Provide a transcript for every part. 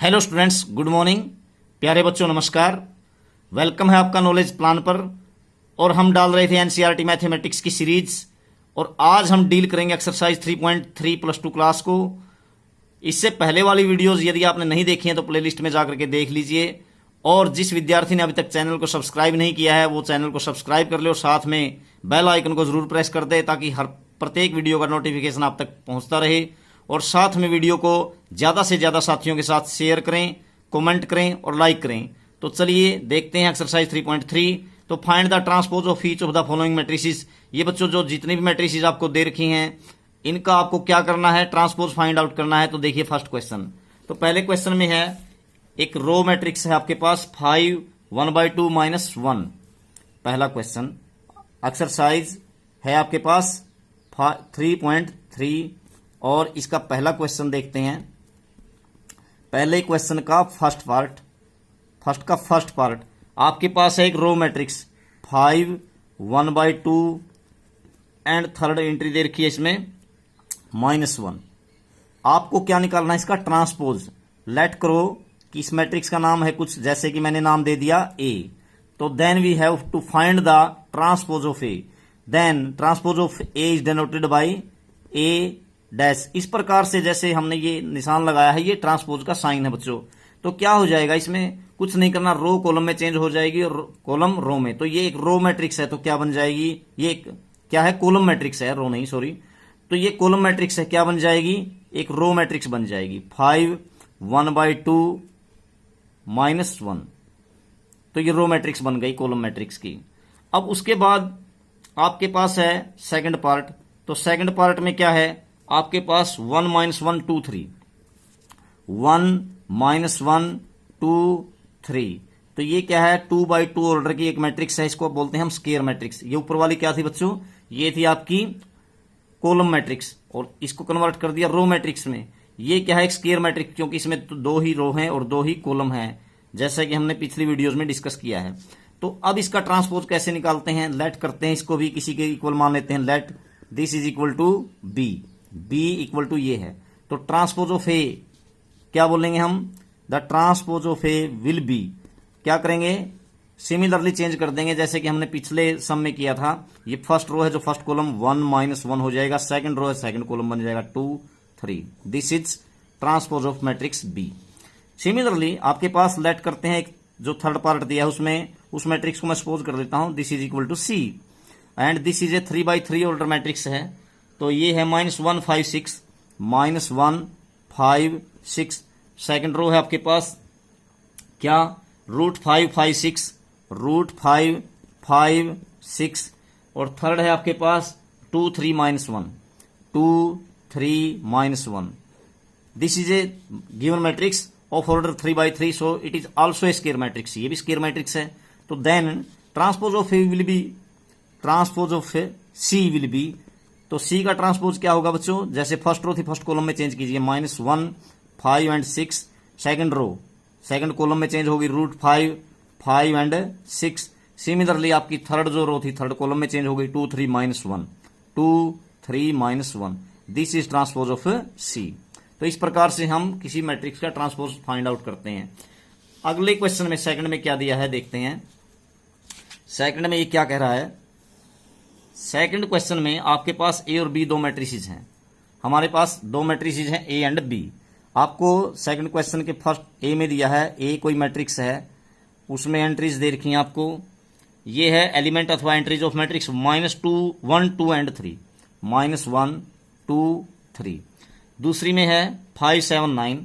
Hello students, good morning. प्यारे बच्चों नमस्कार। वेलकम है आपका नॉलेज प्लान पर। और हम डाल रहे थे एनसीईआरटी मैथमेटिक्स की सीरीज, और आज हम डील करेंगे एक्सरसाइज 3.3 +2 क्लास को। इससे पहले वाली वीडियोस यदि आपने नहीं देखी हैं तो प्लेलिस्ट में जाकर के देख लीजिए। और जिस विद्यार्थी ने अभी तक चैनल को सब्सक्राइब नहीं किया है वो चैनल को सब्सक्राइब कर ले और साथ में बेल आइकन को जरूर प्रेस कर दे, ताकि हर प्रत्येक वीडियो का नोटिफिकेशन आप तक पहुंचता रहे। और साथ में वीडियो को ज़्यादा से ज़्यादा साथियों के साथ शेयर करें, कमेंट करें और लाइक करें। तो चलिए देखते हैं एक्सरसाइज 3.3। तो find the transpose of each of the following matrices. ये बच्चों जो जितनी भी मैट्रिसेस आपको दे रखी हैं इनका आपको क्या करना है, ट्रांसपोज फाइंड आउट करना है। तो देखिए फर्स्ट क्वेश्चन। तो पहले क्वेश्चन में है एक रो मैट्रिक्स है आपके पास 5 1/2 -1। पहला क्वेश्चन एक्सरसाइज है आपके पास 3.3 और इसका पहला क्वेश्चन देखते हैं। पहले क्वेश्चन का फर्स्ट पार्ट आपके पास है एक row matrix 5 1/2 and third entry दे रखी है इसमें -1। आपको क्या निकालना है, इसका ट्रांसपोज। लेट करो कि इस मैट्रिक्स का नाम है कुछ, जैसे कि मैंने नाम दे दिया ए। तो then we have to find the transpose of A. Then transpose of A is denoted by A dash. इस प्रकार से जैसे हमने ये निशान लगाया है, ये ट्रांसपोज का साइन है बच्चों। तो क्या हो जाएगा, इसमें कुछ नहीं करना, रो कॉलम में चेंज हो जाएगी और कॉलम रो में। तो ये एक रो मैट्रिक्स है, तो क्या बन जाएगी, ये एक क्या है, कॉलम मैट्रिक्स है, रो नहीं सॉरी। तो ये कॉलम मैट्रिक्स है, क्या बन जाएगी, एक रो मैट्रिक्स बन जाएगी 5 1/2 -1। तो ये रो मैट्रिक्स बन गई कॉलम मैट्रिक्स की। अब उसके बाद आपके पास है सेकंड पार्ट। तो सेकंड पार्ट में क्या है आपके पास 1 -1 2 3 1 -1 2 3। तो ये क्या है 2/2 ऑर्डर की एक मैट्रिक्स है, इसको बोलते हैं हम स्केयर मैट्रिक्स। ये ऊपर वाली क्या थी बच्चों, ये थी आपकी कॉलम मैट्रिक्स और इसको कन्वर्ट कर दिया रो मैट्रिक्स में। ये क्या है, एक स्केयर मैट्रिक्स, क्योंकि इसमें तो 2 ही रो हैं और 2 ही कॉलम हैं, जैसा कि हमने पिछली वीडियोस में डिस्कस किया है। तो अब इसका ट्रांसपोज कैसे निकालते हैं, लेट करते हैं, इसको भी किसी के इक्वल मान लेते हैं। Let this is equal to B equal to ये है। तो ट्रांसपोज ऑफ ए क्या बोलेंगे हम, the transpose of A will be, क्या करेंगे, सिमिलरली चेंज कर देंगे जैसे कि हमने पिछले सम में किया था। ये फर्स्ट रो है, जो फर्स्ट कॉलम 1 -1 हो जाएगा, सेकंड रो है, सेकंड कॉलम बन जाएगा 2 3। This is transpose of matrix B. Similarly आपके पास लेट करते हैं एक जो थर्ड पार्ट दिया है उसमें, उस मैट्रिक्स को मैं सपोज कर देता हूं this is equal to C and this is a 3/3 order matrix है। तो ये है -1 5 6 -1 5 6। सेकंड रो है आपके पास क्या, √5 5 6 √5 5 6। और थर्ड है आपके पास 2 3 -1 2 3 -1। This is a given matrix of order 3/3, so it is also a square matrix. ये भी स्केयर मैट्रिक्स है। तो then transpose of A will be, transpose of C will be. तो सी का ट्रांसपोज क्या होगा बच्चों, जैसे फर्स्ट रो थी फर्स्ट कॉलम में चेंज कीजिए -1 5 and 6। Second row second column में चेंज होगी √5 5 एंड 6। सिमिलरली आपकी थर्ड जो रो थी थर्ड कॉलम में चेंज हो गई 2 3 -1 2 3 -1। दिस इज ट्रांसपोज ऑफ सी। तो इस प्रकार से हम किसी मैट्रिक्स का ट्रांसपोज फाइंड आउट करते हैं। अगले क्वेश्चन में सेकंड में क्या दिया है देखते हैं। सेकंड में ये क्या कह रहा है, सेकंड क्वेश्चन में आपके पास ए और बी दो मैट्रिसेस हैं। हमारे पास दो मैट्रिसेस हैं ए एंड बी। आपको सेकंड क्वेश्चन के फर्स्ट ए में दिया है, ए कोई मैट्रिक्स है, उसमें एंट्रीज दे रखी हैं आपको। ये है एलिमेंट अथवा एंट्रीज ऑफ मैट्रिक्स -2 1 2 एंड 3 -1 2 3। दूसरी में है 5 7 9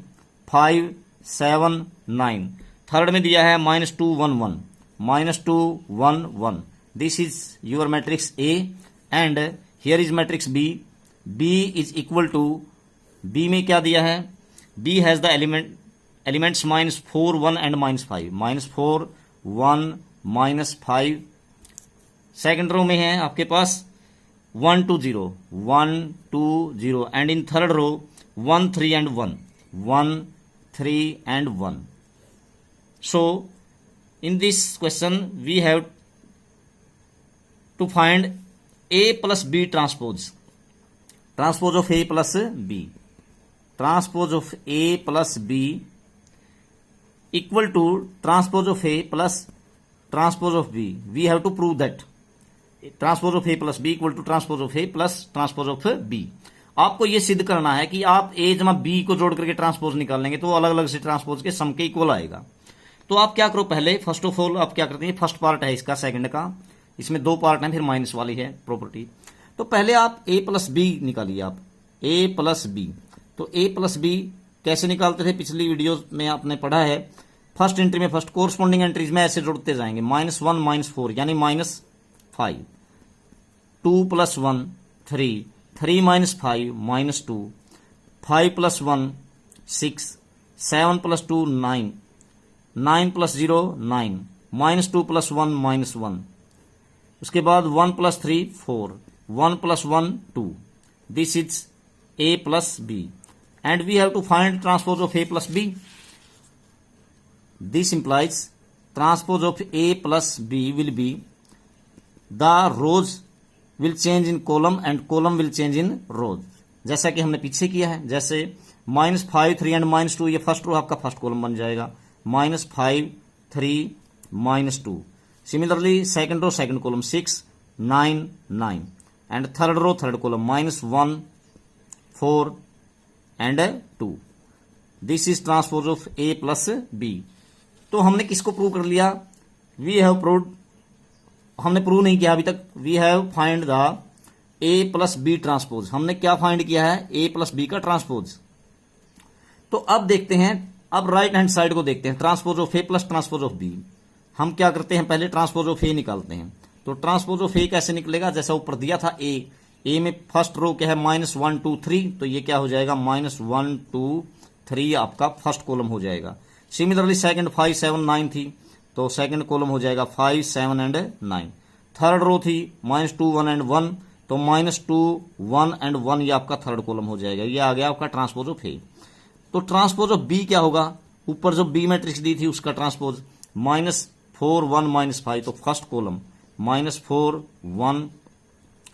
5 7 9। थर्ड में दिया है -2 1 1 -2 1 1। This is your matrix A and here is matrix B. B is equal to, B में क्या दिया है, B has the elements -4 1 and -5 -4 1 -5। Second row में है आपके पास 1 2 0 1 2 0 and in third row 1 3 and 1 1 3 and 1। So in this question we have to find A plus B transpose, transpose of A plus B, transpose of A plus B equal to transpose of A plus transpose of B. We have to prove that transpose of A plus B equal to transpose of A plus transpose of B. आपको ये सिद्ध करना है कि आप A जमा B को जोड़ करके ट्रांसपोज निकालेंगे तो अलग अलग से ट्रांसपोज के सम के इक्वल आएगा। तो आप क्या करो, पहले फर्स्ट ऑफ ऑल आप क्या करते हैं, फर्स्ट पार्ट है इसका सेकंड का, इसमें दो पार्ट हैं, फिर माइनस वाली है प्रॉपर्टी। तो पहले आप A प्लस बी निकालिए, आप A प्लस बी। तो A प्लस बी कैसे निकालते थे पिछली वीडियो में आपने पढ़ा है। फर्स्ट एंट्री में फर्स्ट कोरस्पॉन्डिंग एंट्रीज में ऐसे जोड़ते जाएंगे, -1 -4 यानी -5, 2 + 1 3, 3 - 5 -2, 5 + 1 6, 7 + 2 9, 9 + 0 9, -2 + 1 -1, उसके बाद 1 + 3 4, 1 + 1 2. This is A plus B, and we have to find transpose of A plus B. This implies transpose of A plus B will be the rows will change in column and column will change in rows. जैसा कि हमने पीछे किया है, जैसे -5 3 and -2, ये first row आपका first column बन जाएगा, -5 3 -2. Similarly second row second column 6 9 9, and third row third column -1 4 and 2. This is transpose of A plus B. तो हमने किसको प्रूव कर लिया, वी हैव प्रूव्ड, हमने प्रूव नहीं किया अभी तक, we have find the A plus B transpose. हमने क्या फाइंड किया है, A प्लस बी का ट्रांसपोज। तो अब देखते हैं, अब राइट हैंड साइड को देखते हैं, transpose of A plus transpose of B। हम क्या करते हैं, पहले ट्रांसपोज ऑफ A निकालते हैं। तो ट्रांसपोज ऑफ A कैसे निकलेगा, जैसा ऊपर दिया था A में फर्स्ट रो क्या है -1 2 3, तो ये क्या हो जाएगा -1 2 3 आपका फर्स्ट कॉलम हो जाएगा। सिमिलरली सेकंड 5 7 9 थी, तो सेकंड कॉलम हो जाएगा 5 7 एंड 9। थर्ड रो थी -2 1 एंड 1, तो -2 1 एंड 1 ये आपका थर्ड कॉलम हो जाएगा। ये आ गया आपका ट्रांसपोज ऑफ A। तो ट्रांसपोज ऑफ B क्या होगा, ऊपर जो B मैट्रिक्स दी थी उसका ट्रांसपोज -4 1 -5, तो फर्स्ट कॉलम -4 1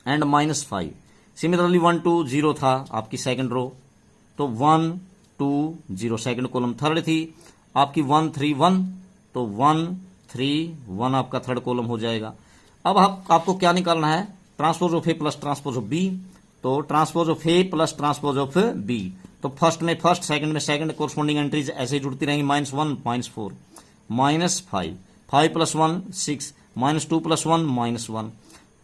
एंड -5। सिमिलरली 1 2 0 था आपकी सेकंड रो, तो 1 2 0 सेकंड कॉलम। थर्ड थी आपकी 1 3 1, तो 1 3 1 आपका थर्ड कॉलम हो जाएगा। अब आपको क्या निकालना है, transpose of A plus transpose of B। तो transpose of A plus transpose of B, तो फर्स्ट में फर्स्ट सेकंड में सेकंड, कोरस्पॉन्डिंग एंट्रीज ऐसे ही जुड़ती रहेंगी, -1 -4 -5, 5 + 1 6, -2 + 1 -1,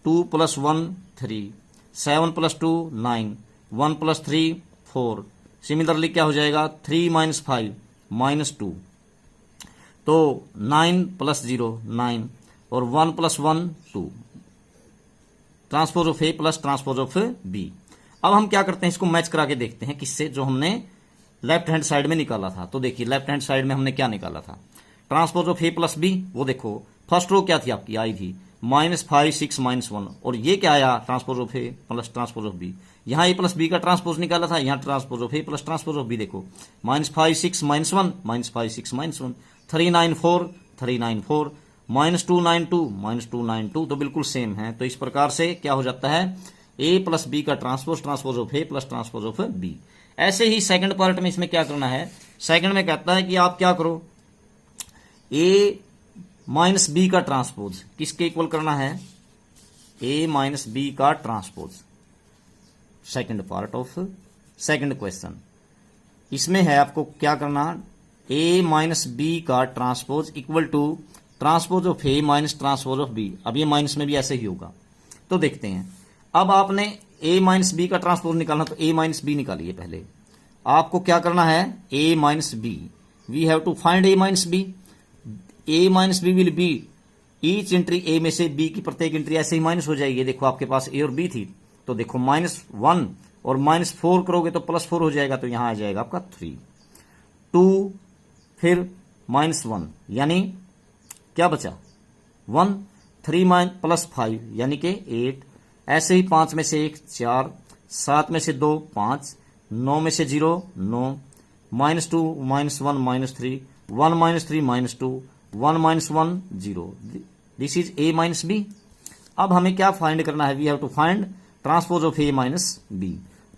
2 + 1 3, 7 + 2 9, 1 + 3 4। सिमिलरली क्या हो जाएगा, 3 - 5 -2, तो 9 + 0 9, और 1 + 1 2। Transpose of A plus transpose of B। अब हम क्या करते हैं, इसको मैच करा के देखते हैं किससे, जो हमने लेफ्ट हैंड साइड में निकाला था। तो देखिए लेफ्ट हैंड साइड में हमने क्या निकाला था, transpose of A plus B। वो देखो फर्स्ट रो क्या थी आपकी, आई थी -5 6 -1, और ये क्या आया, transpose of A plus transpose of B। यहाँ A प्लस B का ट्रांसपोज निकाला था, यहाँ transpose of A plus transpose of B। देखो -5 6 -1, -5 6 -1, 3 9 4 3 9 4, -2 9 2 -2 9 2, तो बिल्कुल सेम है। तो इस प्रकार से क्या हो जाता है, A प्लस B का transpose transpose of A plus transpose of B। ऐसे ही सेकंड पार्ट में इसमें क्या करना है, सेकंड में कहता है कि आप क्या करो, A माइनस B का ट्रांसपोज किसके इक्वल करना है, A माइनस B का transpose. Second part of second question, इसमें है आपको क्या करना, A माइनस B का transpose equal to transpose of A minus transpose of B। अब ये माइनस में भी ऐसे ही होगा, तो देखते हैं। अब आपने A माइनस B का ट्रांसपोज निकालना, तो A माइनस B निकालिए। पहले आपको क्या करना है, A minus B, we have to find A minus B। A minus B will be, each entry A में से B की प्रत्येक एंट्री ऐसे ही माइनस हो जाएगी। देखो आपके पास A और B थी, तो देखो -1 और -4 करोगे तो +4 हो जाएगा, तो यहां आ जाएगा आपका 3 2, फिर -1 यानी क्या बचा 1, 3 + 5 यानी कि 8, ऐसे ही 5 में से 1 4, 7 में से 2 5, 9 में से 0 9, -2 -1 -3, 1 -3 -2, 1 -1 0। This is A minus B। अब हमें क्या फाइंड करना है, we have to find transpose of A minus B।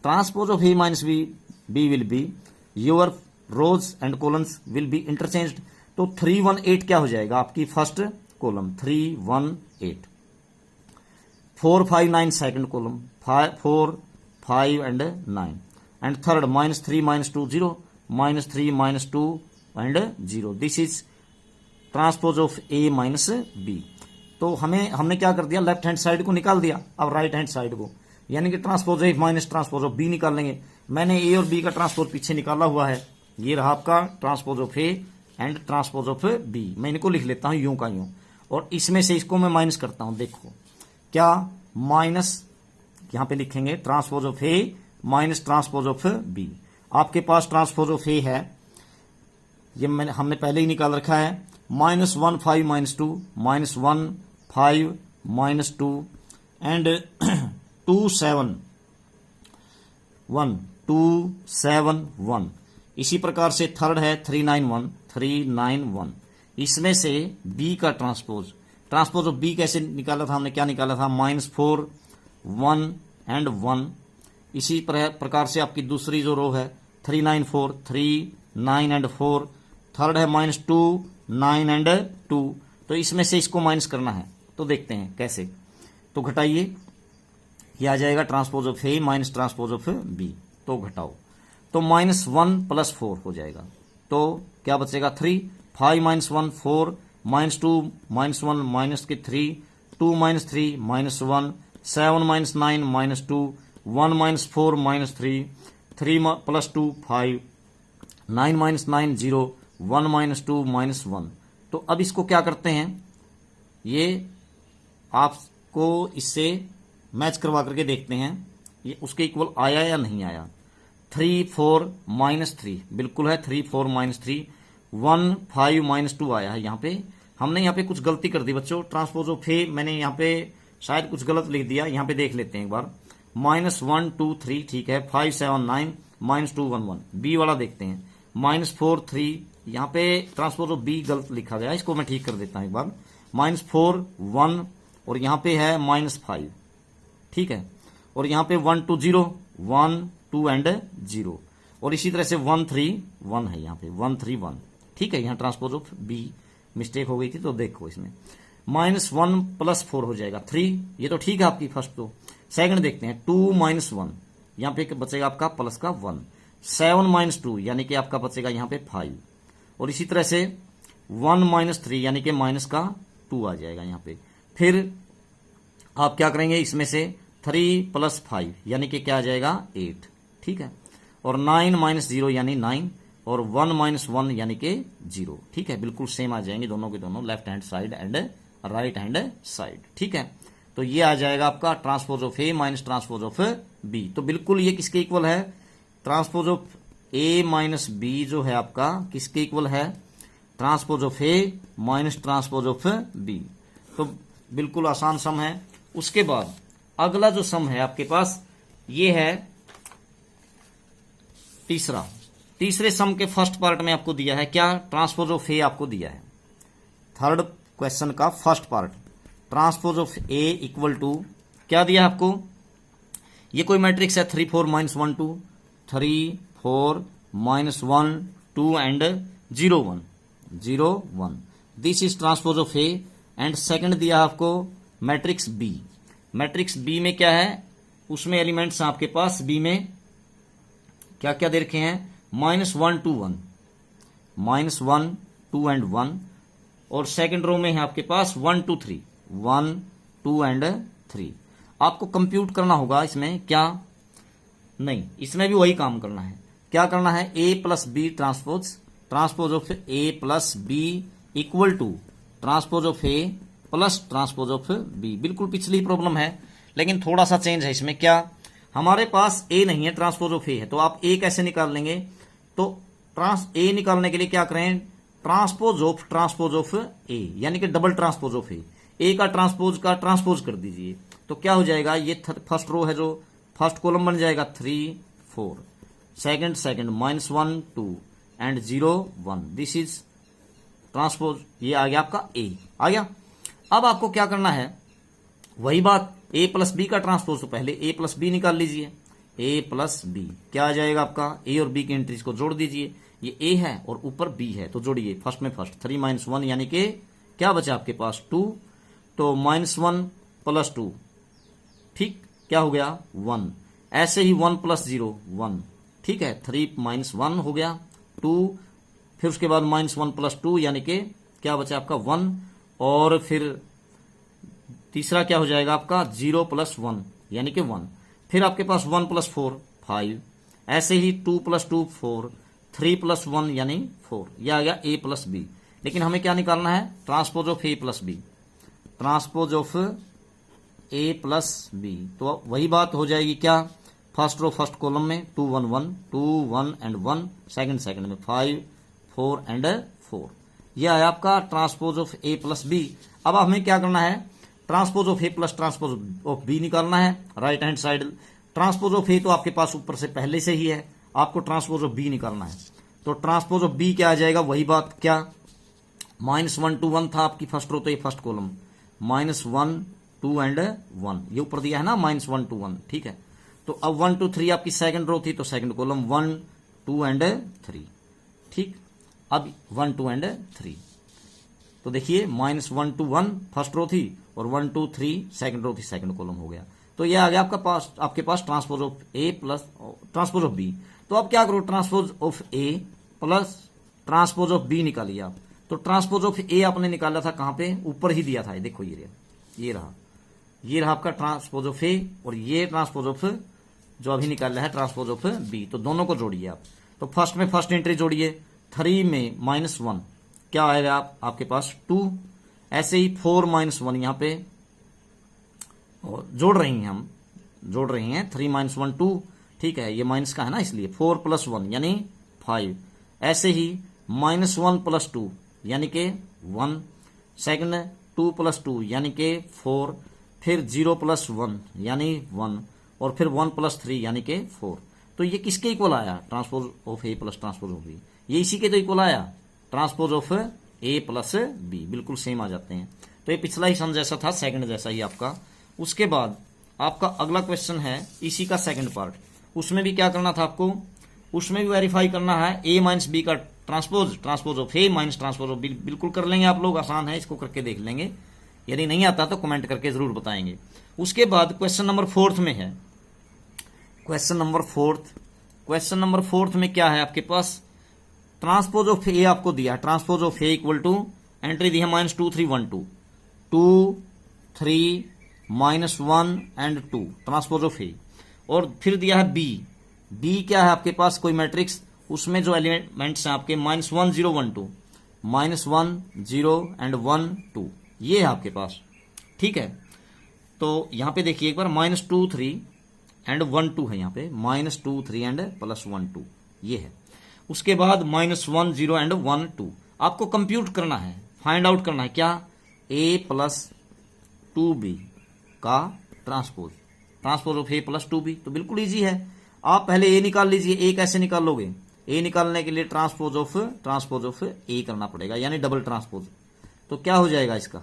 Transpose of A minus B will be your rows and columns will be interchanged. तो 318 क्या हो जाएगा आपकी first column 318, 459 second column 4 5 and 9 and third -3 -2 0 -3 -2 and 0। This is transpose of A minus B. तो हमने क्या कर दिया, लेफ्ट हैंड साइड को निकाल दिया, अब राइट हैंड साइड को, यानी कि transpose A minus transpose of B निकालेंगे। मैंने ए और बी का ट्रांसपोज पीछे निकाला हुआ है, ये रहा आपका transpose of A and transpose of B. मैं इनको लिख लेता हूं यूं का यूं, और इसमें से इसको मैं माइनस करता हूं। देखो क्या, माइनस यहां पे लिखेंगे transpose of A minus transpose of B. आपके पास ट्रांसपोज ऑफ ए है, ये हमने पहले ही निकाल रखा है, -1 5 -2 -1 5 -2 एंड 2 7 1 2 7 1। इसी प्रकार से थर्ड है 391 391। इसमें से बी का ट्रांसपोज ऑफ बी कैसे निकाला था, हमने क्या निकाला था, -4 1 एंड 1। इसी प्रकार से आपकी दूसरी जो रो है 394 3 9 एंड 4। थर्ड है -2 9 एंड 2। तो इसमें से इसको माइनस करना है, तो देखते हैं कैसे। तो घटाइए, ये आ जाएगा transpose of A minus transpose of B. तो घटाओ, तो -1 + 4 हो जाएगा। तो क्या बचेगा 3 5 -1 4 -2 -1 माइनस के 3 2 -3 -1 7 -9 -2 1 -4 -3 3 + 2 5 9 -9 0 1 -2 -1। तो अब इसको क्या करते हैं, ये आपको इससे मैच करवा करके देखते हैं ये उसके इक्वल आया या नहीं आया। 3 4 -3 बिल्कुल है, 3 4 -3 1 5 -2 आया है। यहाँ पे हमने यहाँ पे कुछ गलती कर दी बच्चों, ट्रांसपोज ऑफ ए मैंने यहाँ पे शायद कुछ गलत लिख दिया। यहाँ पे देख लेते हैं एक बार, -1 2 3 ठीक है, 5 7 9 -2 1 1। बी वाला देखते हैं, -4 3, यहाँ पे ट्रांसपोज ऑफ बी गलत लिखा गया, इसको मैं ठीक कर देता हूँ एक बार। -4 1 और यहाँ पे है -5 ठीक है, और यहाँ पे 1 2 0 1 2 एंड 0, और इसी तरह से 1 3 1 है, यहाँ पे 1 3 1 ठीक है। यहाँ ट्रांसपोज ऑफ बी मिस्टेक हो गई थी, तो देखो इसमें -1 + 4 हो जाएगा 3, ये तो ठीक है आपकी फर्स्ट। तो सेकंड देखते हैं 2 -1, यहाँ पे बचेगा आपका प्लस का 1 7 -2 यानी कि आपका बचेगा यहाँ पे 5, और इसी तरह से 1 -3 यानी कि माइनस का 2 आ जाएगा यहाँ पे। फिर आप क्या करेंगे, इसमें से 3 + 5 यानी कि क्या आ जाएगा 8 ठीक है, और 9 -0 यानी 9, और 1 -1 यानी कि 0 ठीक है। बिल्कुल सेम आ जाएंगे दोनों के दोनों, left hand side and right hand side ठीक है। तो ये आ जाएगा आपका transpose of A minus transpose of B. तो बिल्कुल ये किसके इक्वल है, transpose of A minus B जो है आपका किसके इक्वल है, transpose of A minus transpose of B. तो बिल्कुल आसान सम है। उसके बाद अगला जो सम है आपके पास ये है तीसरे सम के फर्स्ट पार्ट में आपको दिया है क्या, ट्रांसपोज ऑफ ए आपको दिया है। थर्ड क्वेश्चन का first part, transpose of A equal to क्या दिया आपको, ये कोई मैट्रिक्स है 3 4 -1 2 3 4 -1 2 and 0 1 0 1। This is transpose of A. And second दिया आपको मैट्रिक्स बी। मैट्रिक्स बी में क्या है, उसमें एलिमेंट्स आपके पास बी में क्या क्या दे रखे हैं, -1 2 1 -1 2 एंड 1, और सेकंड रो में है आपके पास 1 2 3 1 2 एंड 3। आपको कंप्यूट करना होगा इसमें, क्या नहीं, इसमें भी वही काम करना है। क्या करना है, a + b transpose of a + b equal to transpose of a plus transpose of b। बिल्कुल पिछली प्रॉब्लम है, लेकिन थोड़ा सा चेंज है इसमें। क्या, हमारे पास a नहीं है, ट्रांसपोज ऑफ a है, तो आप a कैसे निकाल लेंगे, तो a निकालने के लिए क्या करें, ट्रांसपोज ऑफ a यानी कि डबल ट्रांसपोज ऑफ a का ट्रांसपोज कर दीजिए। तो क्या हो जाएगा, ये फर्स्ट रो है जो फर्स्ट कॉलम बन जाएगा 3 4, second -1 2 and 0 1। This is transpose, ये आ गया आपका a आ गया। अब आपको क्या करना है, वही बात a + b का ट्रांसपोज, तो पहले a + b निकाल लीजिए। a + b क्या आ जाएगा आपका, a और b की एंट्रीज को जोड़ दीजिए। ये ए है और ऊपर बी है, तो जोड़िए फर्स्ट में फर्स्ट, 3 माइनस 1 यानी कि क्या बचा आपके पास 2, तो -1 + 2, ठीक, क्या हो गया 1। ऐसे ही 1 + 0 1, ठीक है, 3 - 1 हो गया 2, फिर उसके बाद -1 + 2 यानी कि क्या बचा आपका 1, और फिर तीसरा क्या हो जाएगा आपका 0 + 1 यानी कि 1, फिर आपके पास 1 + 4 5, ऐसे ही 2 + 2 4, 3 + 1 यानी 4, यह आ गया a + b। लेकिन हमें क्या निकालना है, transpose of a + b, transpose of a + b। तो वही बात हो जाएगी क्या, फर्स्ट रो फर्स्ट कॉलम में 2 1 1 2 1 एंड 1, सेकंड में 5 4 एंड 4, यह है आपका ट्रांसपोज ऑफ a + b। अब हमें क्या करना है, transpose of a + transpose of b निकालना है। Right hand side transpose of a तो आपके पास ऊपर से पहले से ही है, आपको ट्रांसपोज ऑफ b निकालना है। तो ट्रांसपोज ऑफ b क्या आ जाएगा, वही बात, क्या -1 2 1 था आपकी फर्स्ट रो, तो ये फर्स्ट कॉलम, -1 2 एंड 1, ये ऊपर दिया है ना -1 2 1, ठीक है। तो अब 1 2 3 आपकी सेकंड रो थी, तो सेकंड कॉलम 1 2 एंड 3, ठीक। अब 1 2 एंड 3, तो देखिए -1 2 1 फर्स्ट रो थी और 1 2 3 सेकंड रो थी, सेकंड कॉलम हो गया। तो ये आ गया आपके पास transpose of a plus transpose of b। तो अब क्या करो, transpose of a plus transpose of b निकालिए आप। तो ट्रांसपोज ऑफ a आपने निकाला था कहां पे, ऊपर ही दिया था, देखो ये रहा आपका ट्रांसपोज ऑफ a, और ये ट्रांसपोज ऑफ जो अभी निकाला है ट्रांसपोज ऑफ b। तो दोनों को जोड़िए आप। तो फर्स्ट में फर्स्ट एंट्री जोड़िए, 3 में -1 क्या आएगा आपके पास 2, ऐसे ही 4 - 1 यहां पे और जोड़ रहे हैं 3 - 1 2, ठीक है, ये माइनस का है ना इसलिए 4 + 1 यानी 5, ऐसे ही -1 + 2 यानी कि 1, सेकंड 2 + 2 यानी कि 4, फिर 0 + 1 यानी 1, और फिर 1 + 3 यानी कि 4। तो ये किसके इक्वल आया, transpose of a plus transpose of b, ये इसी के तो इक्वल आया, transpose of a plus b, बिल्कुल सेम आ जाते हैं। तो ये पिछला ही सम जैसा था, सेकंड जैसा ही आपका। उसके बाद आपका अगला क्वेश्चन है इसी का सेकंड पार्ट, उसमें भी क्या करना था आपको, उसमें भी वेरीफाई करना है a - b का transpose of a minus transpose of b। बिल्कुल कर लेंगे आप लोग, आसान है, इसको करके देख लेंगे, यदि नहीं आता तो कमेंट करके जरूर बताएंगे। उसके बाद क्वेश्चन नंबर 4 में है, क्वेश्चन नंबर 4 में क्या है आपके पास, ट्रांसपोज ऑफ a आपको दिया है, transpose of a equal to entry दी है -2 3 1 2 2 3 -1 एंड 2, ट्रांसपोज ऑफ a। और फिर दिया है b क्या है आपके पास, कोई मैट्रिक्स, उसमें जो एलिमेंट्स हैं आपके -1 0 1 2 -1 0 एंड 1 2, ये है आपके पास, ठीक है। तो यहां पे देखिए एक बार -2 3 एंड 1 2 है, यहाँ पे -2 3 एंड +1 2, ये है। उसके बाद -1 0 एंड 1 2, आपको कंप्यूट करना है, फाइंड आउट करना है क्या, a + 2b का ट्रांसपोज ऑफ a + 2b। तो बिल्कुल इजी है, आप पहले a निकाल लीजिए। a कैसे निकालोगे, a निकालने के लिए ट्रांसपोज ऑफ a करना पड़ेगा, यानी डबल ट्रांसपोज। तो क्या हो जाएगा इसका,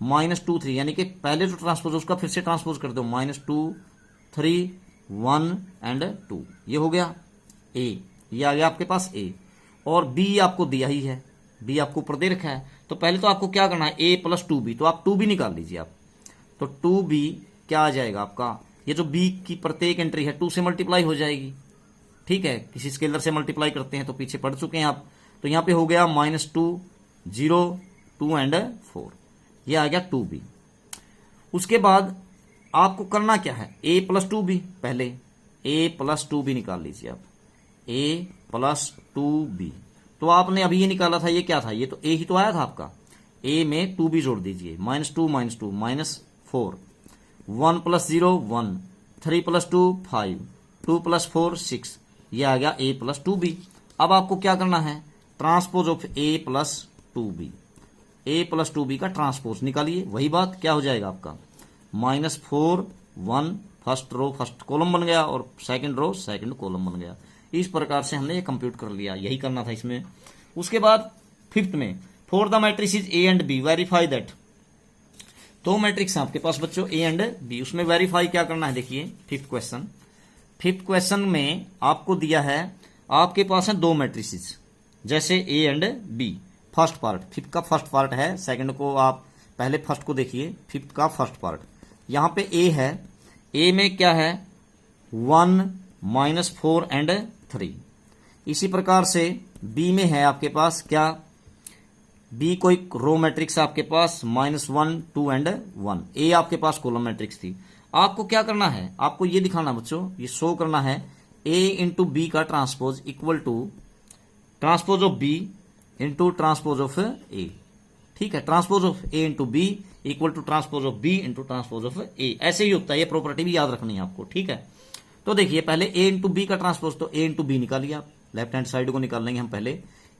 -2 3 यानी कि पहले जो ट्रांसपोज उसका फिर से ट्रांसपोज कर दो, -2 3 1 एंड 2, ये हो गया a, ये आ गया आपके पास a। और b आपको दिया ही है, b आपको ऊपर दे रखा है। तो पहले तो आपको क्या करना है, a + 2b, तो आप 2b निकाल लीजिए आप। तो 2b क्या आ जाएगा आपका, ये जो b की प्रत्येक एंट्री है 2 से मल्टीप्लाई हो जाएगी, ठीक है, किसी स्केलर से मल्टीप्लाई करते हैं तो पीछे पढ़ चुके हैं आप। तो यहां पे हो गया -2 0 2 एंड 4, ये आ गया 2b। उसके बाद आपको करना क्या है, a + 2b, पहले a + 2b निकाल लीजिए आप, a + 2b। तो आपने अभी ये निकाला था, ये क्या था, ये तो a ही तो आया था आपका, a में 2b जोड़ दीजिए, -2 -4 1 + 0 1 3 + 2 5 2 + 4 6, ये आ गया a + 2b। अब आपको क्या करना है, transpose of a + 2b, a + 2b का ट्रांसपोज निकालिए। वही बात क्या हो जाएगा आपका, -4 1 फर्स्ट रो फर्स्ट कॉलम बन गया और सेकंड रो सेकंड कॉलम बन गया। इस प्रकार से हमने ये कंप्यूट कर लिया, यही करना था इसमें। उसके बाद 5th में, for the matrices a and b verify that, दो मैट्रिक्स हैं आपके पास बच्चों a एंड b, उसमें वेरीफाई क्या करना है, देखिए 5th क्वेश्चन में आपको दिया है, आपके पास है दो मैट्रिसेस जैसे A and B. First part, fifth का फर्स्ट पार्ट है, सेकंड को आप पहले फर्स्ट को देखिए, फिफ्थ का फर्स्ट पार्ट। यहां पे ए है, ए में क्या है 1 -4 एंड 3। इसी प्रकार से बी में है आपके पास क्या, बी कोई रो मैट्रिक्स आपके पास -1 2 एंड 1। ए आपके पास कॉलम मैट्रिक्स थी। आपको क्या करना है, आपको ये दिखाना बच्चों, ये शो करना है ए इंटू बी का transpose equal to transpose of B into transpose of A. ठीक है, transpose of A into B equal to transpose of B into transpose of A. ऐसे ही होता है, ये प्रॉपर्टी भी याद रखनी है आपको। ठीक है, तो देखिए पहले ए इंटू बी का ट्रांसपोज, तो ए इंटू बी निकालिए आप, लेफ्ट हैंड साइड को निकाल लेंगे हम पहले,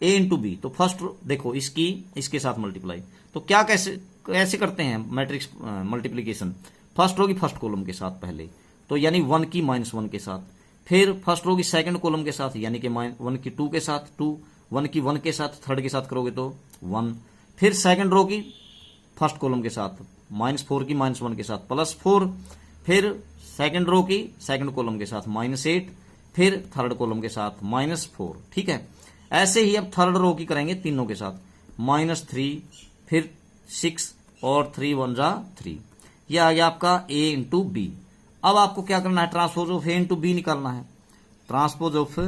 ए इंटू बी। तो फर्स्ट देखो इसकी इसके साथ मल्टीप्लाई, तो क्या कैसे करते हैं मैट्रिक्स मल्टीप्लीकेशन, फर्स्ट रो की फर्स्ट कॉलम के साथ पहले, तो यानी 1 की -1 के साथ, फिर फर्स्ट रो की सेकंड कॉलम के साथ यानी कि 1 की 2 के साथ 2, 1 की 1 के साथ थर्ड के साथ करोगे तो 1, फिर सेकंड रो की फर्स्ट कॉलम के साथ -4 की -1 के साथ +4, फिर सेकंड रो की सेकंड कॉलम के साथ -8, फिर थर्ड कॉलम के साथ -4। ठीक है, ऐसे ही अब थर्ड रो की करेंगे तीनों के साथ -3, फिर 6 और 3 1 जा 3। यह आ गया आपका a इंटू बी। अब आपको क्या करना है, transpose of a into B निकालना है, transpose of a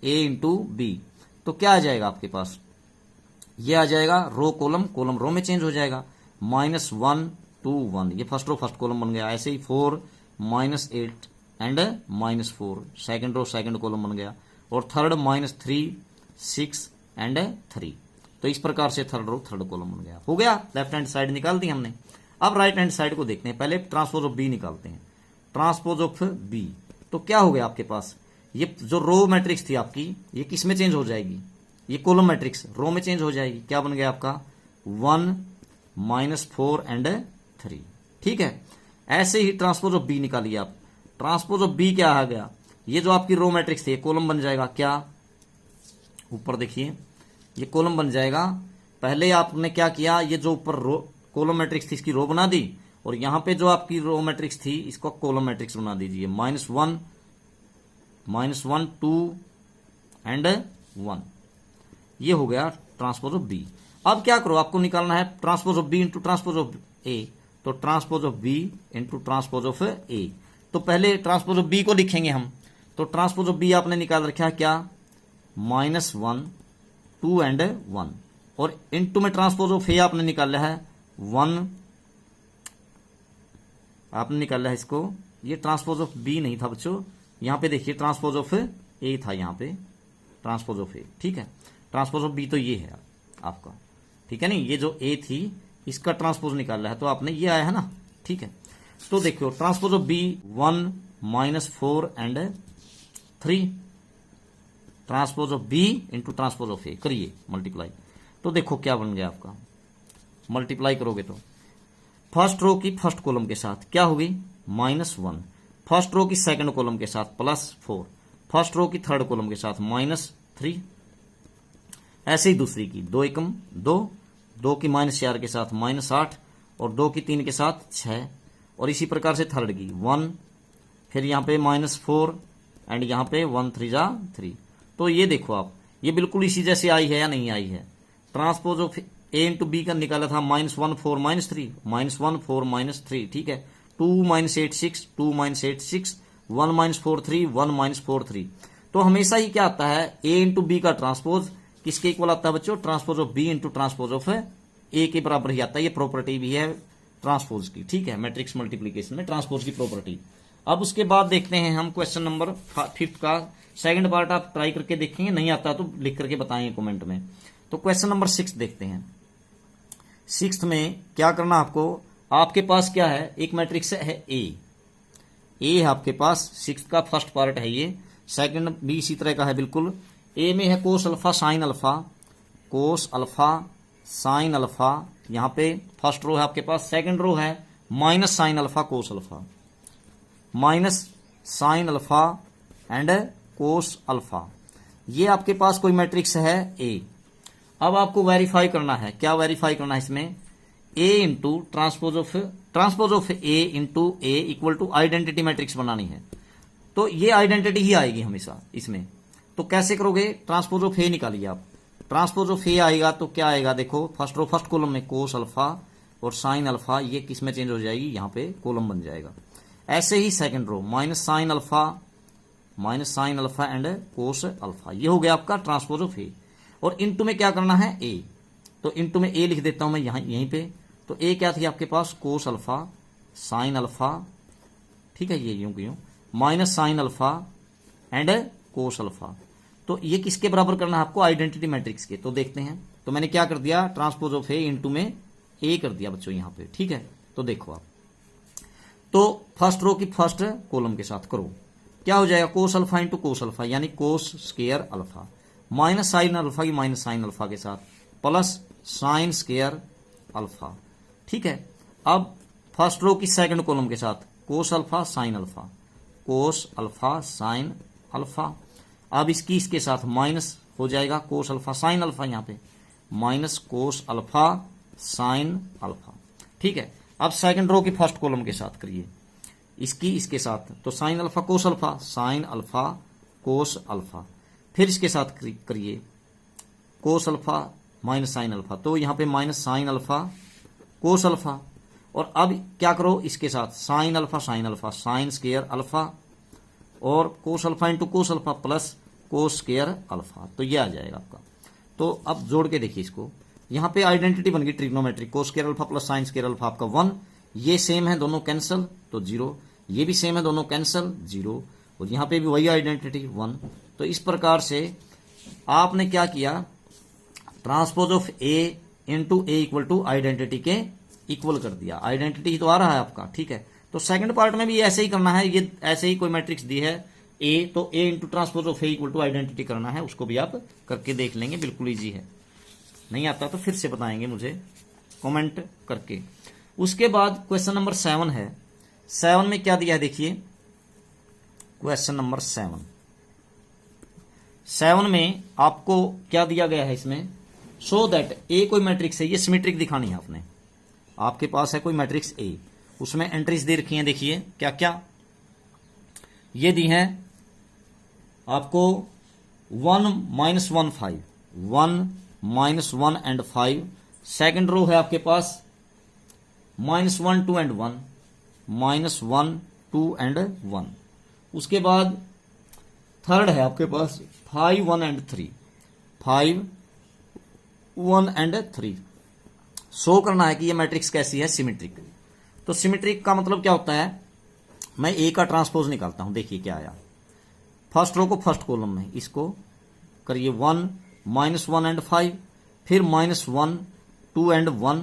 into B. तो क्या आ जाएगा आपके पास, ये आ जाएगा रो कॉलम, कॉलम रो में चेंज हो जाएगा, -1 2 1, ये फर्स्ट रो फर्स्ट कॉलम बन गया। ऐसे ही 4 -8 and -4, second row second column बन गया, और थर्ड -3 6 एंड 3। तो इस प्रकार से थर्ड रो थर्ड कॉलम बन गया। हो गया, लेफ्ट हैंड साइड निकाल दी हमने। अब राइट हैंड साइड को देखते हैं, पहले ट्रांसपोज ऑफ बी निकालते हैं, ट्रांसपोज ऑफ बी। तो क्या हो गया आपके पास, ये जो रो मैट्रिक्स थी आपकी, ये किस में चेंज हो जाएगी, ये कॉलम मैट्रिक्स रो में चेंज हो जाएगी। क्या बन गया आपका 1 -4 एंड 3। ठीक है, ऐसे ही ट्रांसपोज ऑफ बी निकालिए आप, ट्रांसपोज ऑफ बी क्या आ गया, ये जो आपकी रो मैट्रिक्स थी कॉलम बन जाएगा, क्या ऊपर देखिए ये कॉलम बन जाएगा। पहले आपने क्या किया, ये जो ऊपर रो कॉलम मैट्रिक्स थी इसकी रो बना दी, और यहां पे जो आपकी रो मैट्रिक्स थी इसको कॉलम मैट्रिक्स बना दीजिए, -1 2 एंड 1। ये हो गया ट्रांसपोज ऑफ बी। अब क्या करो, आपको निकालना है transpose of B into transpose of A, तो transpose of B into transpose of A. तो पहले ट्रांसपोज ऑफ बी को लिखेंगे हम, तो ट्रांसपोज ऑफ बी आपने निकाल रखा है क्या, -1 2 एंड 1, और इंटू में ट्रांसपोज ऑफ ए आपने निकाला है 1, आपने निकाला है इसको, ये ट्रांसपोज ऑफ बी नहीं था बच्चों, यहां पे देखिए ट्रांसपोज ऑफ ए था, यहां पे ट्रांसपोज ऑफ ए। ठीक है, ट्रांसपोज ऑफ बी तो ये है आपका, ठीक है नहीं, ये जो ए थी इसका ट्रांसपोज निकाला है, तो आपने ये आया है ना। ठीक है, तो देखो transpose of B 1 -4 and 3, transpose of B into transpose of A करिए मल्टीप्लाई, तो देखो क्या बन गया आपका, मल्टीप्लाई करोगे तो फर्स्ट रो की फर्स्ट कॉलम के साथ क्या होगी -1, फर्स्ट रो की सेकंड कॉलम के साथ +4, फर्स्ट रो की थर्ड कॉलम के साथ -3, ऐसे ही दूसरी की 2 एकम 2, 2 की -4 के साथ -8, और 2 की 3 के साथ 6, और इसी प्रकार से थर्ड की 1, फिर यहाँ पे -4 एंड यहाँ पे 1 3 जा 3। तो ये देखो आप, ये बिल्कुल इसी जैसे आई है या नहीं आई है। Transpose of A into B का निकाला था -1 4 -3, -1 4 -3। ठीक है, 2 -8 6, 2 -8 6, 1 -4 3, 1 -4 3। तो हमेशा ही क्या आता है, ए इंटू बी का ट्रांसपोज किसके इक्वल आता है बच्चों, transpose of B into transpose of A के बराबर ही आता है। ये प्रॉपर्टी भी है ट्रांसपोज की। ठीक है, मैट्रिक्स मल्टीप्लीकेशन में ट्रांसपोज की प्रॉपर्टी। अब उसके बाद देखते हैं हम क्वेश्चन नंबर 5 का सेकंड पार्ट, आप ट्राई करके देखेंगे, नहीं आता तो लिख करके बताएंगे कमेंट में। तो क्वेश्चन नंबर 6 देखते हैं। 6 में क्या करना आपको, आपके पास क्या है, एक मैट्रिक्स है ए है आपके पास, 6 का फर्स्ट पार्ट है ये, सेकंड भी इसी तरह का है बिल्कुल। ए में है कोस alpha sine alpha, cos alpha sine alpha, यहां पे फर्स्ट रो है आपके पास, सेकंड रो है minus sine alpha cos alpha, minus sine alpha and cos alpha. ये आपके पास कोई मैट्रिक्स है ए। अब आपको वेरीफाई करना है, क्या वेरीफाई करना है इसमें, A into transpose of A into A equal to identity matrix बनानी है। तो ये आइडेंटिटी ही आएगी हमेशा इसमें। तो कैसे करोगे, ट्रांसपोज ऑफ ए निकालिए आप। ट्रांसपोज ऑफ ए आएगा तो क्या आएगा, देखो फर्स्ट रो फर्स्ट कॉलम में कोस अल्फा और साइन अल्फा, ये किस में चेंज हो जाएगी, यहाँ पे कॉलम बन जाएगा। ऐसे ही second row minus sine alpha and cos alpha, ये हो गया आपका ट्रांसपोज ऑफ ए। और इनटू में क्या करना है, ए, तो इनटू में ए लिख देता हूं मैं यहाँ यहीं पे। तो ए क्या थी आपके पास, कोस अल्फा साइन अल्फा, ठीक है, ये यूं की यूं, minus sine alpha and cos alpha. तो ये किसके बराबर करना है आपको, आइडेंटिटी मैट्रिक्स के। तो देखते हैं, तो मैंने क्या कर दिया, ट्रांसपोज ऑफ ए इनटू में ए कर दिया बच्चों यहाँ पे, ठीक है। तो देखो आप, तो फर्स्ट रो की फर्स्ट कॉलम के साथ करो, क्या हो जाएगा, cos alpha into cos alpha यानी cos square alpha, minus sine alpha की माइनस साइन अल्फा के साथ प्लस साइन स्क्वायर अल्फा, ठीक है। अब फर्स्ट रो की सेकंड कॉलम के साथ कोस alpha sine alpha, cos alpha sine alpha. अब इसके साथ माइनस हो जाएगा कोस अल्फा साइन अल्फा, यहाँ पे minus cos alpha sine alpha, ठीक है। अब सेकंड रो की फर्स्ट कॉलम के साथ करिए, इसके साथ, तो sine alpha cos alpha, sine alpha cos alpha, फिर इसके साथ करिए cos alpha minus sine alpha, तो यहाँ पे minus sine alpha cos alpha. और अब क्या करो, इसके साथ sine alpha sine square alpha और cos alpha into cos alpha plus cos square alpha, तो ये आ जाएगा आपका। तो अब जोड़ के देखिए इसको, यहाँ पे आइडेंटिटी बन गई ट्रिग्नोमेट्रिक, कोस square alpha plus sign square alpha आपका 1, ये सेम है दोनों कैंसल तो 0, ये भी सेम है दोनों कैंसल 0, और यहाँ पे भी वही आइडेंटिटी 1। तो इस प्रकार से आपने क्या किया, transpose of A into A equal to identity के इक्वल कर दिया। आइडेंटिटी तो आ रहा है आपका, ठीक है। तो सेकंड पार्ट में भी ऐसे ही करना है, ये ऐसे ही कोई मैट्रिक्स दी है ए, तो A into transpose of A equal to identity करना है, उसको भी आप करके देख लेंगे, बिल्कुल इजी है। नहीं आता तो फिर से बताएंगे मुझे कमेंट करके। उसके बाद क्वेश्चन नंबर 7 है। 7 में क्या दिया है देखिए, क्वेश्चन नंबर 7 में आपको क्या दिया गया है इसमें, सो दैट ए कोई मैट्रिक्स है, ये सिमेट्रिक दिखानी है आपने, आपके पास है कोई मैट्रिक्स ए, उसमें एंट्रीज दे रखी हैं, देखिए क्या क्या ये दी हैं आपको, 1 -1 5, 1 -1 एंड 5। सेकंड रो है आपके पास -1 2 एंड 1, -1 2 एंड 1। उसके बाद थर्ड है आपके पास 5 1 एंड 3, 5 1 एंड 3। शो करना है कि ये मैट्रिक्स कैसी है, सिमेट्रिक। तो सिमेट्रिक का मतलब क्या होता है, मैं ए का ट्रांसपोज निकालता हूं, देखिए क्या आया, फर्स्ट रो को फर्स्ट कॉलम में इसको करिए 1 -1 एंड 5, फिर -1 2 एंड 1,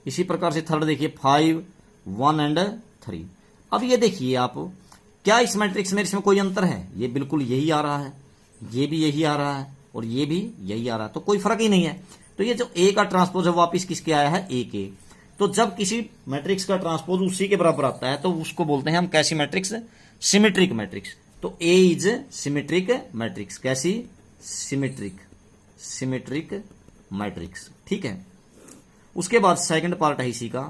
इसी प्रकार से थर्ड देखिए 5 1 एंड 3। अब ये देखिए आप, क्या इस मैट्रिक्स में इसमें कोई अंतर है, ये बिल्कुल यही आ रहा है, ये भी यही आ रहा है और ये भी यही आ रहा है, तो कोई फर्क ही नहीं है। तो ये जो ए का ट्रांसपोज है वापिस किसके आया है, ए के। तो जब किसी मैट्रिक्स का ट्रांसपोज उसी के बराबर आता है तो उसको बोलते हैं हम कैसी मैट्रिक्स, सिमेट्रिक मैट्रिक्स। तो ए इज सिमेट्रिक मैट्रिक्स, कैसी, सिमेट्रिक मैट्रिक्स, ठीक है। उसके बाद सेकंड पार्ट है इसी का।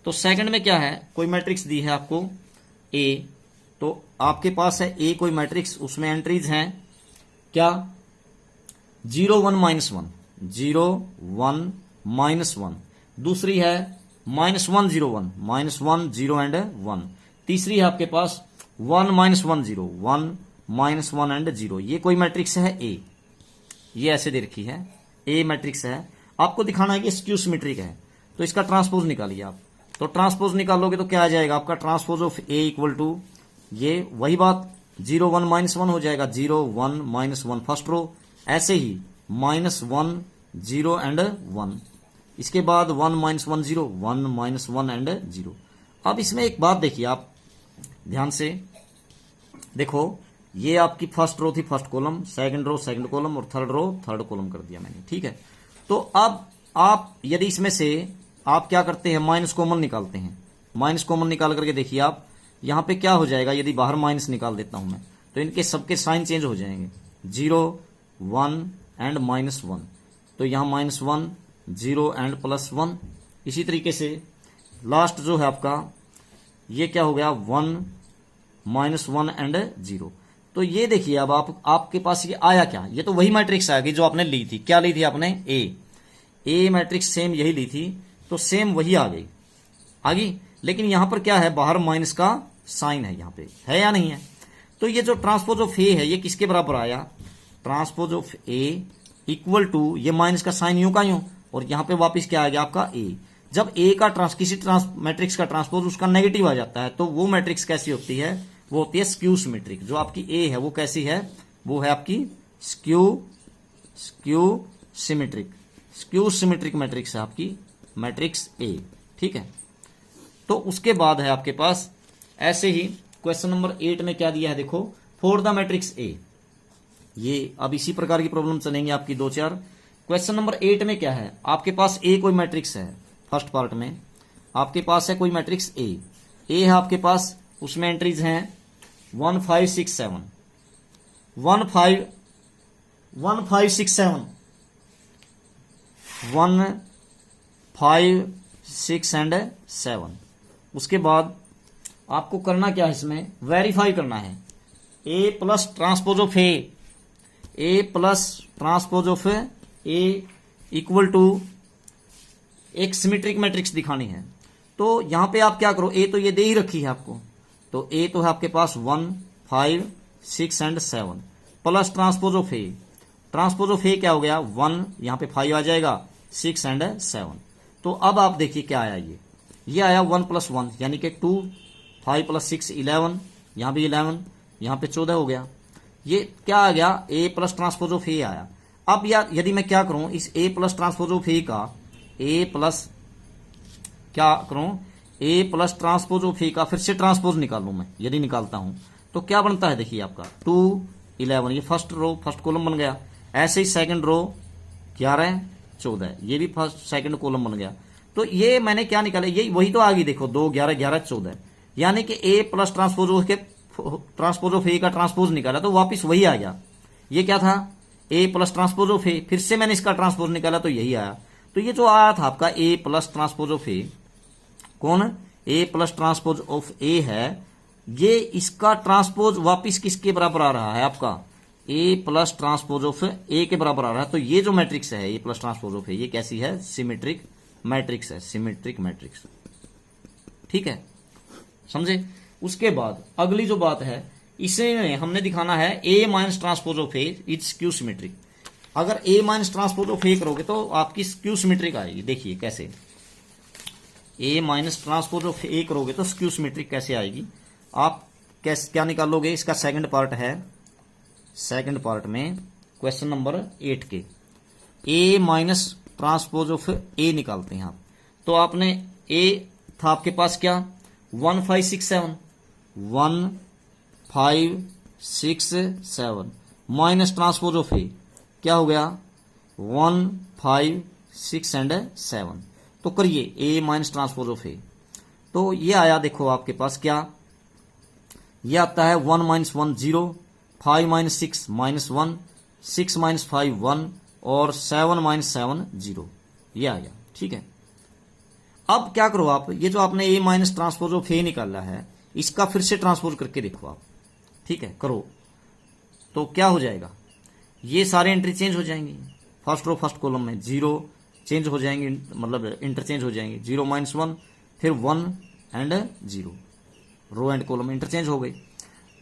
तो सेकंड में क्या है, कोई मैट्रिक्स दी है आपको ए, तो आपके पास है ए कोई मैट्रिक्स, उसमें एंट्रीज हैं क्या, 0 1 -1, 0 1 -1। दूसरी है -1 0 1, -1 0 एंड 1। तीसरी है आपके पास 1 -1 0, 1 -1 एंड 0। ये कोई मैट्रिक्स है ए, ये ऐसे दे रखी है, ए मैट्रिक्स है। आपको दिखाना है कि स्क्यू सिमेट्रिक है, तो इसका ट्रांसपोज निकालिए आप। तो ट्रांसपोज निकालोगे तो क्या आ जाएगा आपका, transpose of A equal to, ये वही बात 0 1 -1 हो जाएगा, 0 1 -1 फर्स्ट रो, ऐसे ही -1 0 एंड 1, इसके बाद 1 -1 0, 1 -1 एंड 0। अब इसमें एक बात देखिए आप ध्यान से देखो, ये आपकी फर्स्ट रो थी first column, second row second column और थर्ड रो थर्ड कॉलम कर दिया मैंने, ठीक है। तो अब आप यदि इसमें से आप क्या करते हैं, माइनस कॉमन निकालते हैं, माइनस कॉमन निकाल करके देखिए आप, यहां पे क्या हो जाएगा, यदि बाहर माइनस निकाल देता हूं मैं तो इनके सबके साइन चेंज हो जाएंगे, 0 1 एंड -1। तो यहां -1 0 एंड +1। इसी तरीके से लास्ट जो है आपका, ये क्या हो गया, 1 -1 एंड 0। तो ये देखिए अब आपके पास ये आया क्या, ये तो वही मैट्रिक्स आ गई जो आपने ली थी। क्या ली थी आपने? ए मैट्रिक्स सेम यही ली थी, तो सेम वही आ गई, आ गई। लेकिन यहां पर क्या है, बाहर माइनस का साइन है, यहां पे है या नहीं है। तो ये जो ट्रांसपोज ऑफ ए है ये किसके बराबर आया, transpose of A equal to ये माइनस का साइन यूं का यूं, और यहां पे वापस क्या आ गया आपका ए। जब ए का किसी मैट्रिक्स का ट्रांसपोज उसका नेगेटिव आ जाता है तो वो मैट्रिक्स कैसी होती है, वो होती है स्क्यू सिमेट्रिक। जो आपकी ए है वो कैसी है, वो है आपकी skew symmetric. Skew symmetric matrix है आपकी मैट्रिक्स ए, ठीक है। तो उसके बाद है आपके पास ऐसे ही क्वेश्चन नंबर 8 में क्या दिया है देखो, फॉर द मैट्रिक्स ए। ये अब इसी प्रकार की प्रॉब्लम चलेंगे आपकी 2-4। क्वेश्चन नंबर 8 में क्या है, आपके पास ए कोई मैट्रिक्स है, फर्स्ट पार्ट में आपके पास है कोई मैट्रिक्स ए है आपके पास, उसमें एंट्रीज हैं 1 5 6 7 1 5 6 7 1 5 6 एंड 7। उसके बाद आपको करना क्या है, इसमें वेरीफाई करना है A plus transpose of A plus transpose of A equal to एक सिमेट्रिक मैट्रिक्स दिखानी है। तो यहां पे आप क्या करो, ए तो ये दे ही रखी है आपको, तो ए तो है आपके पास 1 5 6 and 7 plus transpose of A. Transpose of A क्या हो गया, 1 यहां पे 5 आ जाएगा, 6 एंड 7। तो अब आप देखिए क्या आया, ये आया 1 + 1 यानी कि 2, 5 + 6 11, यहां भी 11, यहां पे 14 हो गया। ये क्या आ गया, ए प्लस ट्रांसपोज ऑफ ए आया। अब यार यदि मैं क्या करूं, इस ए प्लस ट्रांसपोज ऑफ ए का ए प्लस क्या करूं, ए प्लस ट्रांसपोज ऑफ ए का फिर से ट्रांसपोज निकालूं मैं, यदि निकालता हूं तो क्या बनता है देखिए आपका 2 11, ये फर्स्ट रो फर्स्ट कॉलम बन गया। ऐसे ही सेकंड रो 11 14, ये भी फर्स्ट सेकंड कॉलम बन गया। तो ये मैंने क्या निकाला, ये वही तो आ गई देखो 2 11 11 14, यानी कि ए प्लस ट्रांसपोज ऑफ ए का ट्रांसपोज निकाला तो वापिस वही आ गया। ये क्या था, ए प्लस ट्रांसपोज ऑफ ए, फिर से मैंने इसका ट्रांसपोज निकाला तो यही आया। तो ये जो आया था आपका ए प्लस ट्रांसपोज ऑफ ए, कौन, ए प्लस ट्रांसपोज ऑफ ए है, ये इसका ट्रांसपोज वापिस किसके बराबर आ रहा है आपका, ए प्लस ट्रांसपोज ऑफ ए के बराबर आ रहा है। तो ये जो मैट्रिक्स है ए प्लस ट्रांसपोज ऑफ ए, ये कैसी है, सिमेट्रिक मैट्रिक्स है, सिमेट्रिक मैट्रिक्स, ठीक है, समझे। उसके बाद अगली जो बात है, इसे हमने दिखाना है A minus transpose of A is skew symmetric. अगर A minus transpose of A करोगे तो आपकी स्क्यू सिमेट्रिक आएगी। देखिए कैसे, A minus transpose of A करोगे तो स्क्यू सिमेट्रिक कैसे आएगी। आप क्या निकालोगे, इसका सेकंड पार्ट है, सेकंड पार्ट में क्वेश्चन नंबर 8 के ए माइनस ट्रांसपोज ऑफ ए निकालते हैं आप। तो आपने ए था आपके पास क्या, 1 5 6 7 1 5 6 7 माइनस ट्रांसपोज ऑफ ए क्या हो गया, 1 5 6 एंड 7। तो करिए ए माइनस ट्रांसपोज ऑफ ए, तो ये आया देखो आपके पास क्या, ये आता है 1 - 1 0, 5 - 6 -1, 6 - 5 1 और 7 - 7 0, ये आ गया, ठीक है। अब क्या करो आप, ये जो आपने ए माइनस ट्रांसपोज ऑफ ए निकाला है इसका फिर से ट्रांसपोज करके देखो आप, ठीक है, करो तो क्या हो जाएगा, ये सारे एंट्री चेंज हो जाएंगी। फर्स्ट रो फर्स्ट कॉलम में 0 चेंज हो जाएंगे, मतलब इंटरचेंज हो जाएंगे, 0 - 1 फिर 1 and 0, row and column interchange हो गए।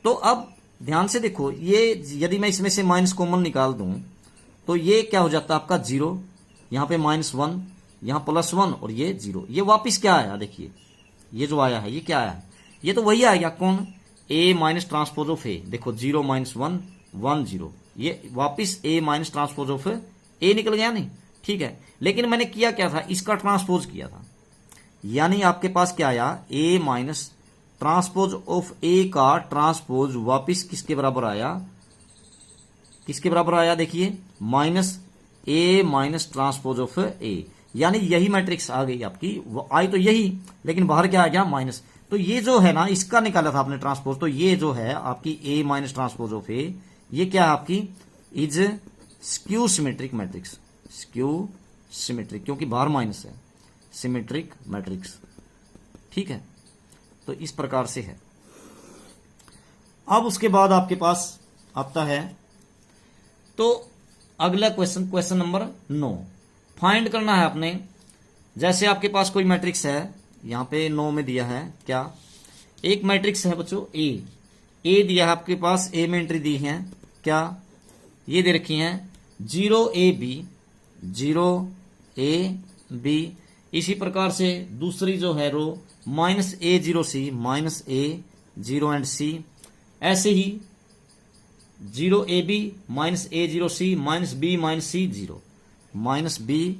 तो अब ध्यान से देखो, ये यदि मैं इसमें से माइनस कॉमन निकाल दूं तो ये क्या हो जाता है आपका 0, यहां पे -1, यहां +1 और ये 0। ये वापिस क्या आया देखिए, ये जो आया है ये क्या आया, ये तो वही आएगा कौन, ए माइनस ट्रांसपोज ऑफ ए। देखो 0 - 1 1 0, ये वापिस ए माइनस ट्रांसपोज ऑफ ए निकल गया नहीं, ठीक है। लेकिन मैंने किया क्या था, इसका ट्रांसपोज किया था, यानी आपके पास क्या आया, ए माइनस ट्रांसपोज ऑफ ए का ट्रांसपोज वापिस किसके बराबर आया, किसके बराबर आया देखिए, minus A minus transpose of A, यानी यही मैट्रिक्स आ गई आपकी, वो आई तो यही लेकिन बाहर क्या आ गया माइनस। तो ये जो है ना, इसका निकाला था आपने ट्रांसपोज, तो ये जो है आपकी ए माइनस ट्रांसपोज ऑफ ए, ये क्या है आपकी, is skew symmetric matrix, skew symmetric, क्योंकि बाहर माइनस है, सिमेट्रिक मैट्रिक्स, ठीक है। तो इस प्रकार से है। अब उसके बाद आपके पास आता है। तो अगला क्वेश्चन, क्वेश्चन नंबर 9, फाइंड करना है आपने। जैसे आपके पास कोई मैट्रिक्स है, यहां पे 9 में दिया है क्या, एक मैट्रिक्स है बच्चों ए दिया है आपके पास, ए में एंट्री दी है क्या, ये दे रखी है 0AB 0AB। इसी प्रकार से दूसरी जो है रो -A0C -A0 एंड C, ऐसे ही 0AB -A0C -B -C 0 -B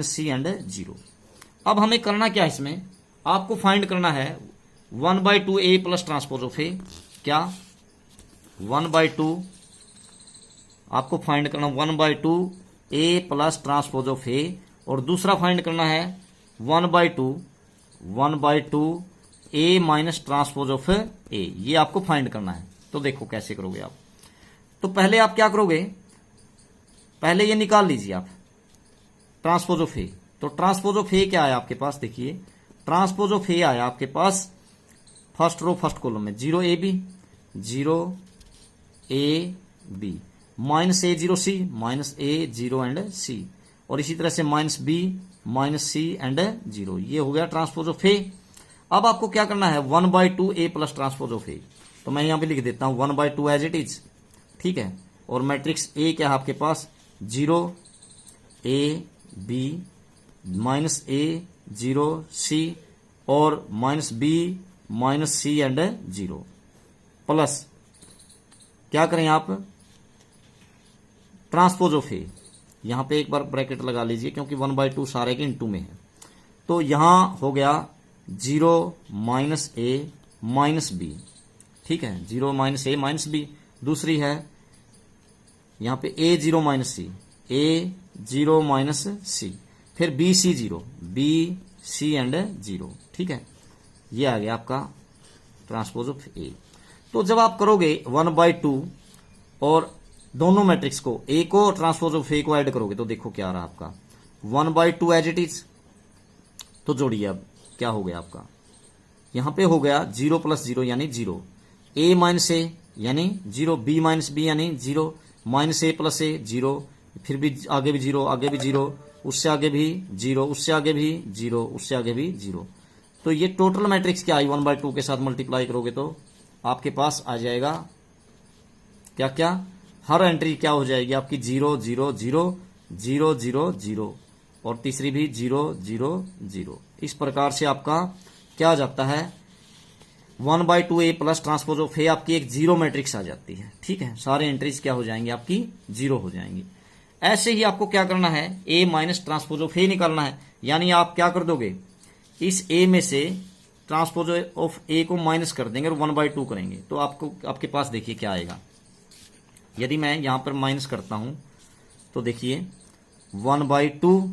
-C and 0। अब हमें करना क्या है, इसमें आपको फाइंड करना है 1/2 A plus transpose of A, क्या 1/2 आपको फाइंड करना 1/2 A प्लस ट्रांसपोज ऑफ ए, और दूसरा फाइंड करना है 1/2 A माइनस ट्रांसपोज ऑफ ए, ये आपको फाइंड करना है। तो देखो कैसे करोगे आप। तो पहले आप क्या करोगे, पहले ये निकाल लीजिए आप ट्रांसपोज ऑफ ए। तो ट्रांसपोज ऑफ ए क्या आया आपके पास, देखिए ट्रांसपोज ऑफ ए आया आपके पास फर्स्ट रो फर्स्ट कॉलम में 0AB 0AB -A0C -A0 and C, और इसी तरह से -B -C एंड 0, ये हो गया ट्रांसपोज ऑफ ए। अब आपको क्या करना है 1/2 A plus transpose of A. तो मैं यहां पे लिख देता हूं 1/2 एज इट इज, ठीक है। और मैट्रिक्स ए क्या है आपके पास 0AB -A0C और -B -C एंड 0 प्लस क्या करें आप ट्रांसपोज ऑफ ए। यहां पे एक बार ब्रैकेट लगा लीजिए क्योंकि 1/2 सारे के इनटू में है। तो यहां हो गया 0 -A -B, ठीक है, 0 -A -B। दूसरी है यहां पे A0 -C A0 -C, फिर BC0 BC एंड 0, ठीक है। ये आ गया आपका ट्रांसपोज ऑफ ए। तो जब आप करोगे 1/2 और दोनों मैट्रिक्स को ए को और ट्रांसपोज ऑफ ए को ऐड करोगे तो देखो क्या आ रहा है आपका 1/2 एज इट इज। तो जोड़िए अब क्या हो गया आपका, यहां पे हो गया 0 + 0 यानी 0, A -A यानी 0, B -B यानी 0, -A + A 0, फिर भी आगे भी 0, आगे भी 0, उससे आगे भी 0, उससे आगे भी 0, उससे आगे भी 0। तो ये टोटल मैट्रिक्स क्या आई 1/2 के साथ मल्टीप्लाई करोगे तो आपके पास आ जाएगा क्या क्या, हर एंट्री क्या हो जाएगी आपकी 0 0 0 0 0 0 और तीसरी भी 0 0 0। इस प्रकार से आपका क्या आ जाता है 1/2 A प्लस ट्रांसपोज ऑफ ए, आपकी एक जीरो मैट्रिक्स आ जाती है, ठीक है। सारे एंट्रीज क्या हो जाएंगी आपकी 0 हो जाएंगी। ऐसे ही आपको क्या करना है A माइनस ट्रांसपोज ऑफ ए निकालना है, यानी आप क्या कर दोगे इस A में से ट्रांसपोज ऑफ ए को माइनस कर देंगे और 1/2 करेंगे। तो आपको आपके पास देखिए क्या आएगा, यदि मैं यहां पर माइनस करता हूं तो देखिए 1/2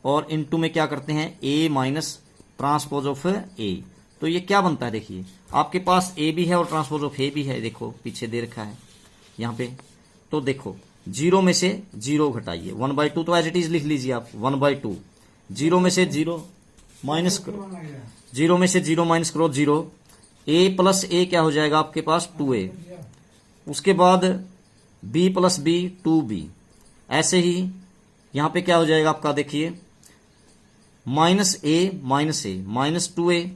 और इनटू में क्या करते हैं A minus transpose of A. तो ये क्या बनता है, देखिए आपके पास A भी है और ट्रांसपोज ऑफ ए भी है, देखो पीछे दे रखा है यहां पे। तो देखो 0 में से 0 घटाइए, 1/2 तो एज इट इज लिख लीजिए आप 1/2, 0 में से 0 माइनस करो, 0 में से 0 माइनस करो 0, A प्लस A क्या हो जाएगा आपके पास 2A, उसके बाद B प्लस B 2B। ऐसे ही यहां पे क्या हो जाएगा आपका, देखिए -A माइनस 2A,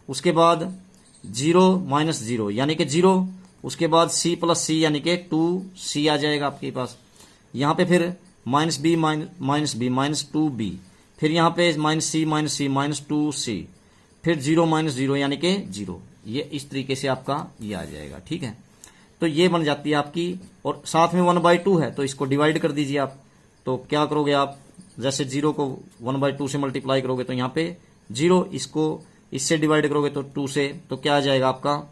उसके बाद 0 माइनस 0 यानी कि 0, उसके बाद C प्लस C यानी कि 2C आ जाएगा आपके पास। यहां पे फिर -B माइनस 2B, फिर यहां पे -C माइनस 2C, फिर 0 माइनस 0 यानी कि 0। ये इस तरीके से आपका ये आ जाएगा, ठीक है। तो ये बन जाती है आपकी, और साथ में 1/2 है तो इसको डिवाइड कर दीजिए आप। तो क्या करोगे आप, जैसे 0 को 1/2 से मल्टीप्लाई करोगे तो यहाँ पे 0, इसको इससे डिवाइड करोगे तो 2 से, तो क्या आ जाएगा आपका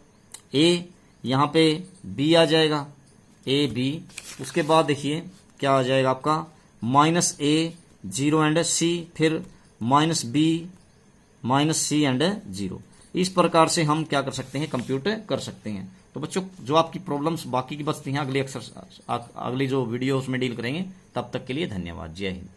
A, यहाँ पे B आ जाएगा AB। उसके बाद देखिए क्या आ जाएगा आपका -A 0 एंड C, फिर -B -C एंड 0। इस प्रकार से हम क्या कर सकते हैं, कंप्यूट कर सकते हैं। तो बच्चों जो आपकी प्रॉब्लम्स बाकी की बचती हैं अगली जो वीडियो उसमें डील करेंगे। तब तक के लिए धन्यवाद, जय हिंद।